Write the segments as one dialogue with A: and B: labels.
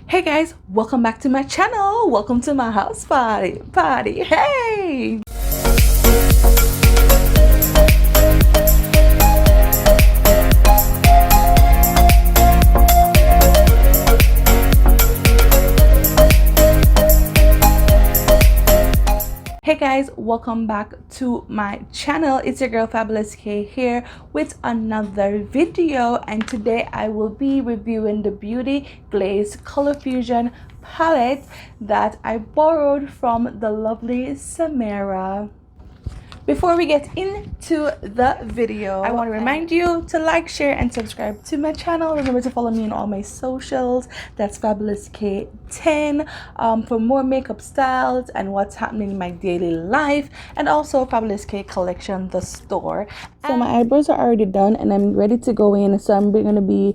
A: Hey guys, welcome back to my channel. Welcome to my house party. Hey! Hey guys, welcome back to my channel. It's your girl Fabulous K here with another video, and today I will be reviewing the Beauty Glazed Color Fusion palette that I borrowed from the lovely Samara. Before we get into the video, I want to remind you to like, share, and subscribe to my channel. Remember to follow me on all my socials. That's Fabulous K10 for more makeup styles and what's happening in my daily life, and also Fabulous K Collection, the store. So my eyebrows are already done and I'm ready to go in. So I'm going to be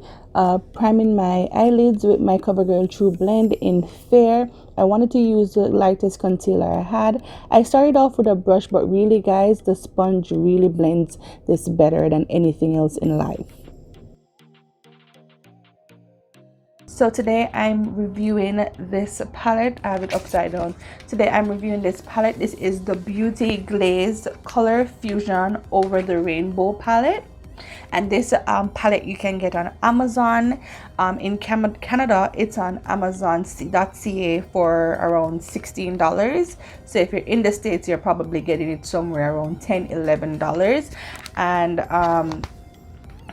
A: priming my eyelids with my CoverGirl True Blend in Fair. I wanted to use the lightest concealer I had. I started off with a brush, but really guys, the sponge really blends this better than anything else in life. So today I'm reviewing this palette. I have it upside down. Today I'm reviewing this palette. This is the Beauty Glazed Color Fusion Over the Rainbow palette. And this palette you can get on Amazon. In Canada, it's on Amazon.ca for around $16. So if you're in the States, you're probably getting it somewhere around $10-11. And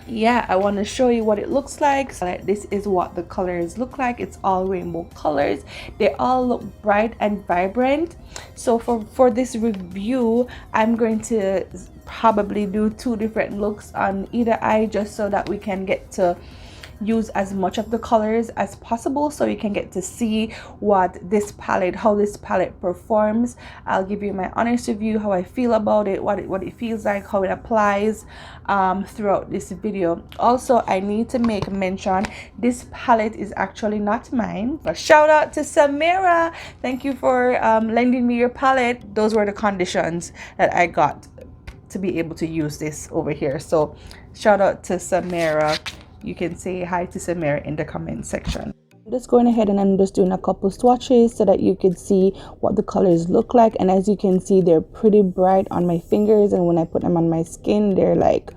A: yeah, I want to show you what it looks like. So this is what the colors look like. It's all rainbow colors. They all look bright and vibrant. So for this review, I'm going to probably do 2 different looks on either eye, just so that we can get to use as much of the colors as possible, so you can get to see how this palette performs. I'll give you my honest review, how I feel about it, what it feels like, how it applies throughout this video. Also, I need to make mention, this palette is actually not mine. A shout out to Samara. Thank you for lending me your palette. Those were the conditions that I got to be able to use this over here. So shout out to Samara. You can say hi to Samara in the comment section. I'm just going ahead and I'm just doing a couple swatches so that you can see what the colors look like. And as you can see, they're pretty bright on my fingers, and when I put them on my skin, they're like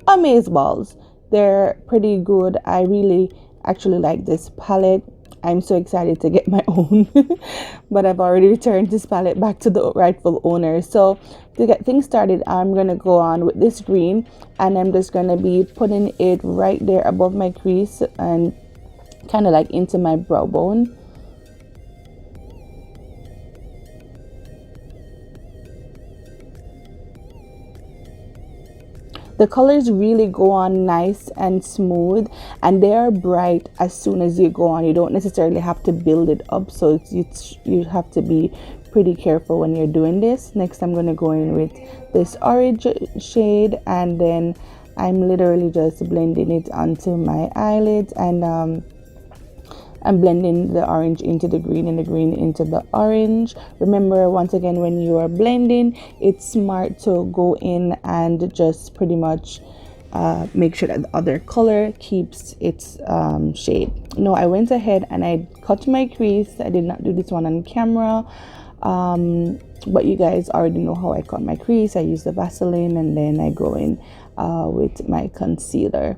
A: amazeballs. They're pretty good. I really actually like this palette. I'm so excited to get my own, but I've already returned this palette back to the rightful owner. So to get things started, I'm going to go on with this green, and I'm just going to be putting it right there above my crease and kind of like into my brow bone. The colors really go on nice and smooth, and they are bright as soon as you go on. You don't necessarily have to build it up, so you have to be pretty careful when you're doing this. Next, I'm going to go in with this orange shade, and then I'm literally just blending it onto my eyelids, and I'm blending the orange into the green and the green into the orange. Remember, once again, when you are blending, it's smart to go in and just pretty much make sure that the other color keeps its shade. No, I went ahead and I cut my crease. I did not do this one on camera, but you guys already know how I cut my crease. I use the Vaseline, and then I go in with my concealer.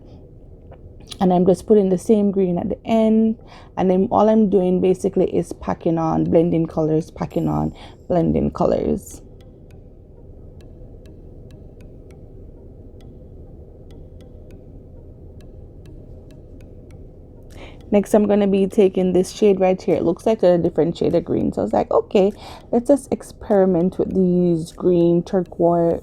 A: And I'm just putting the same green at the end, and then all I'm doing basically is packing on, blending colors, packing on, blending colors. Next, I'm going to be taking this shade right here. It looks like a different shade of green, so I was like, okay, let's just experiment with these green turquoise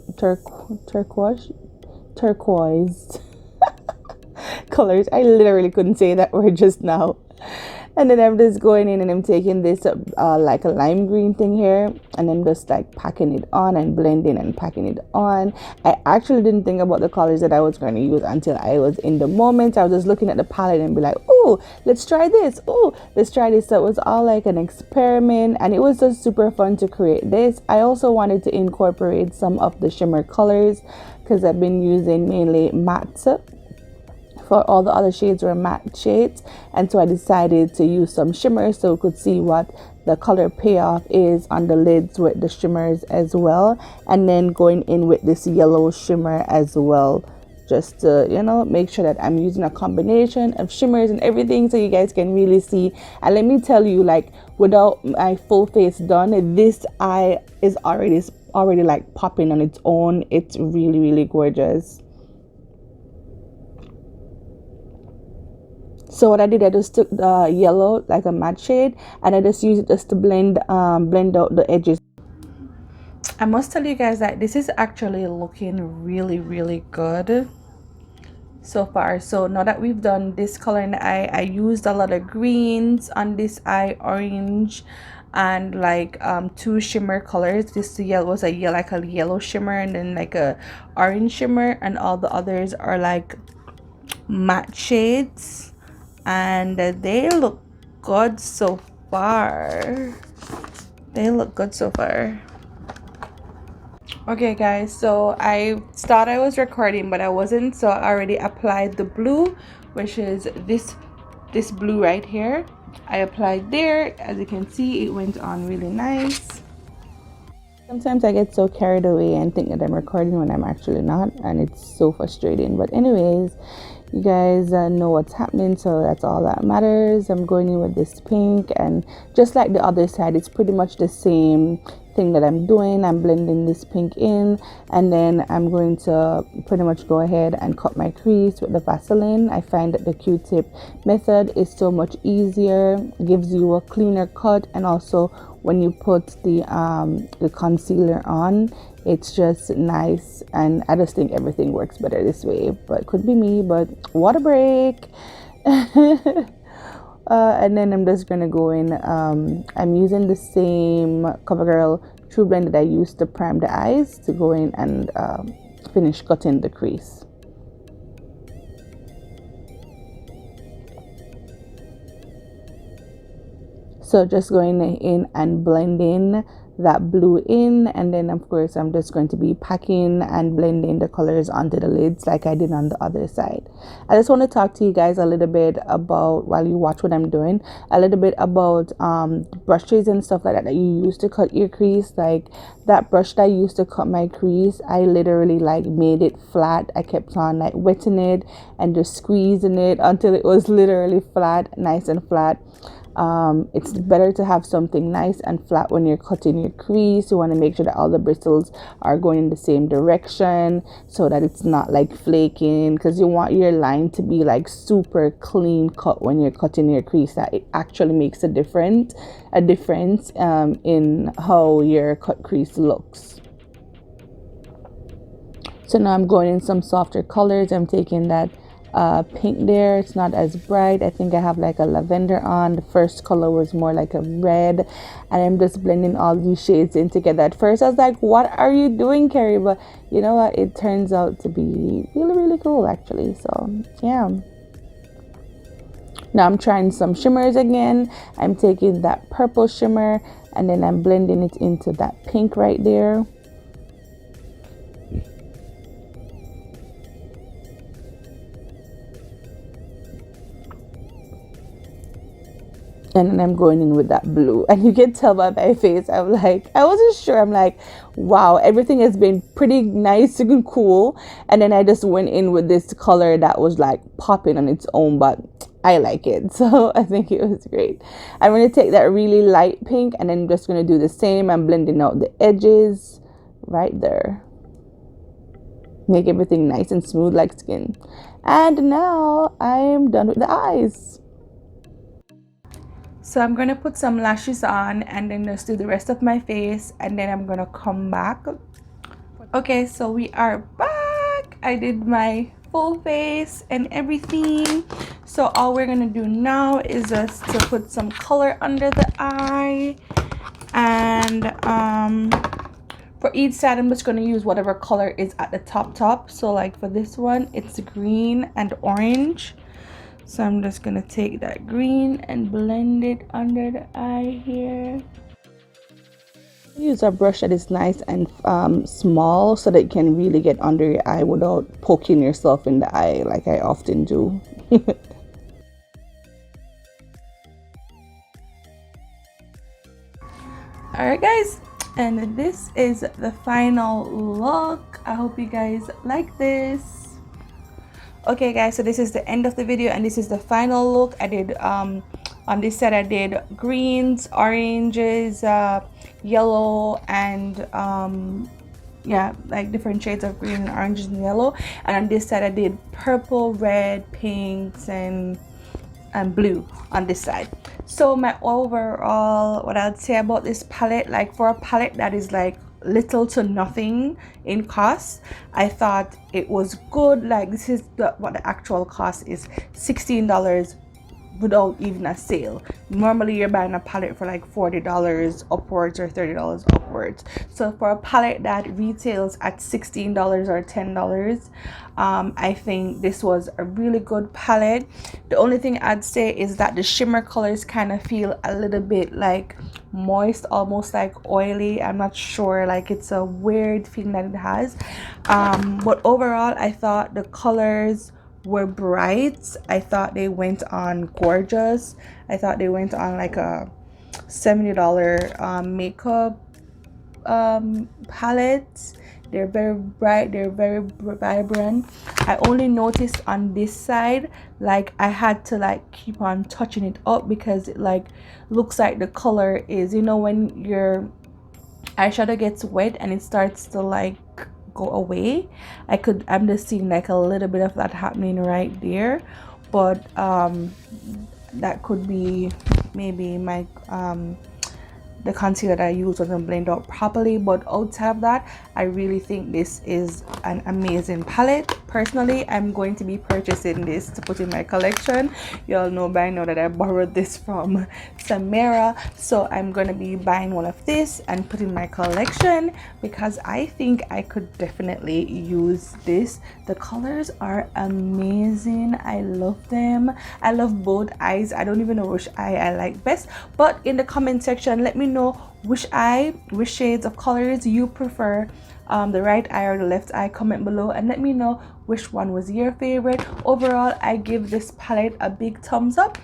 A: colors. I literally couldn't say that word just now. And then I'm just going in and I'm taking this like a lime green thing here, and I'm just like packing it on and blending and packing it on. I actually didn't think about the colors that I was going to use until I was in the moment. I was just looking at the palette and be like, oh, let's try this. Oh, let's try this. So it was all like an experiment, and it was just super fun to create this. I also wanted to incorporate some of the shimmer colors because I've been using mainly matte for all the other shades were matte shades, and so I decided to use some shimmers so we could see what the color payoff is on the lids with the shimmers as well, and then going in with this yellow shimmer as well, just to, you know, make sure that I'm using a combination of shimmers and everything so you guys can really see. And let me tell you, like, without my full face done, this eye is already like popping on its own. It's really gorgeous. So what I did, I just took the yellow, like a matte shade, and I just used it just to blend out the edges. I must tell you guys that this is actually looking really good so far. So now that we've done this color in the eye, I used a lot of greens on this eye, orange, and like two shimmer colors. This yellow was a yellow, like a yellow shimmer, and then like a orange shimmer, and all the others are like matte shades, and they look good so far. They look good so far. Okay guys, so I thought I was recording but I wasn't, so I already applied the blue, which is this blue right here. I applied there. As you can see, it went on really nice. Sometimes I get so carried away and think that I'm recording when I'm actually not, and it's so frustrating. But anyways, you guys know what's happening, so that's all that matters. I'm going in with this pink, and just like the other side, it's pretty much the same thing that I'm doing. I'm blending this pink in, and then I'm going to pretty much go ahead and cut my crease with the Vaseline. I find that the Q-tip method is so much easier, gives you a cleaner cut, and also when you put the concealer on, it's just nice. And I just think everything works better this way, but could be me. But water break. And then I'm just gonna go in. I'm using the same CoverGirl True Blend that I used to prime the eyes, to go in and finish cutting the crease. So just going in and blending that blue in, and then of course I'm just going to be packing and blending the colors onto the lids like I did on the other side. I just want to talk to you guys a little bit about, while you watch what I'm doing, a little bit about brushes and stuff like that you use to cut your crease. Like that brush that I used to cut my crease, I literally like made it flat. I kept on like wetting it and just squeezing it until it was literally flat, nice and flat. It's better to have something nice and flat when you're cutting your crease. You want to make sure that all the bristles are going in the same direction so that it's not like flaking, because you want your line to be like super clean cut when you're cutting your crease. That it actually makes a difference in how your cut crease looks. So now I'm going in some softer colors. I'm taking that pink there. It's not as bright. I think I have like a lavender on. The first color was more like a red, and I'm just blending all these shades in together. At first I was like, what are you doing, Carrie? But you know what, it turns out to be really cool actually. So yeah, now I'm trying some shimmers again. I'm taking that purple shimmer and then I'm blending it into that pink right there. And then I'm going in with that blue, and you can tell by my face, I'm like, I wasn't sure. I'm like, wow, everything has been pretty nice and cool, and then I just went in with this color that was like popping on its own, but I like it, so I think it was great. I'm going to take that really light pink, and then I'm just going to do the same. I'm blending out the edges right there, make everything nice and smooth like skin. And now I'm done with the eyes. So I'm going to put some lashes on and then just do the rest of my face, and then I'm going to come back. Okay, so we are back. I did my full face and everything. So all we're going to do now is just to put some color under the eye. And for each side, I'm just going to use whatever color is at the top. So like for this one, it's green and orange. So I'm just going to take that green and blend it under the eye here. Use a brush that is nice and small so that you can really get under your eye without poking yourself in the eye like I often do. Alright guys, and this is the final look. I hope you guys like this. Okay guys, so this is the end of the video and this is the final look. I did on this set I did greens, oranges, yellow, and yeah, like different shades of green and oranges and yellow. And on this side I did purple, red, pinks, and blue on this side. So my overall, what I'd say about this palette, like for a palette that is like little to nothing in cost, I thought it was good. Like this is what the actual cost is, $16 without even a sale. Normally you're buying a palette for like $40 upwards or $30 upwards. So for a palette that retails at $16 or $10, I think this was a really good palette. The only thing I'd say is that the shimmer colors kind of feel a little bit like moist, almost like oily. I'm not sure, like it's a weird feeling that it has, but overall I thought the colors were bright. I thought they went on gorgeous. I thought they went on like a $70 makeup palette. They're very bright, they're very vibrant. I only noticed on this side, like I had to like keep on touching it up because it like looks like the color is, you know, when your eyeshadow gets wet and it starts to like go away. I'm just seeing like a little bit of that happening right there, but that could be maybe my the concealer that I use wasn't blend out properly. But outside of that, I really think this is an amazing palette. Personally, I'm going to be purchasing this to put in my collection. You all know by now that I borrowed this from Samara, so I'm going to be buying one of this and put in my collection because I think I could definitely use this. The colors are amazing. I love them. I love both eyes. I don't even know which eye I like best, but in the comment section let me know which shades of colors you prefer, the right eye or the left eye. Comment below and let me know which one was your favorite. Overall, I give this palette a big thumbs up.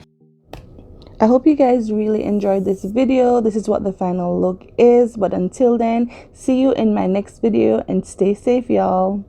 A: I hope you guys really enjoyed this video. This is what the final look is, but until then, see you in my next video and stay safe, y'all.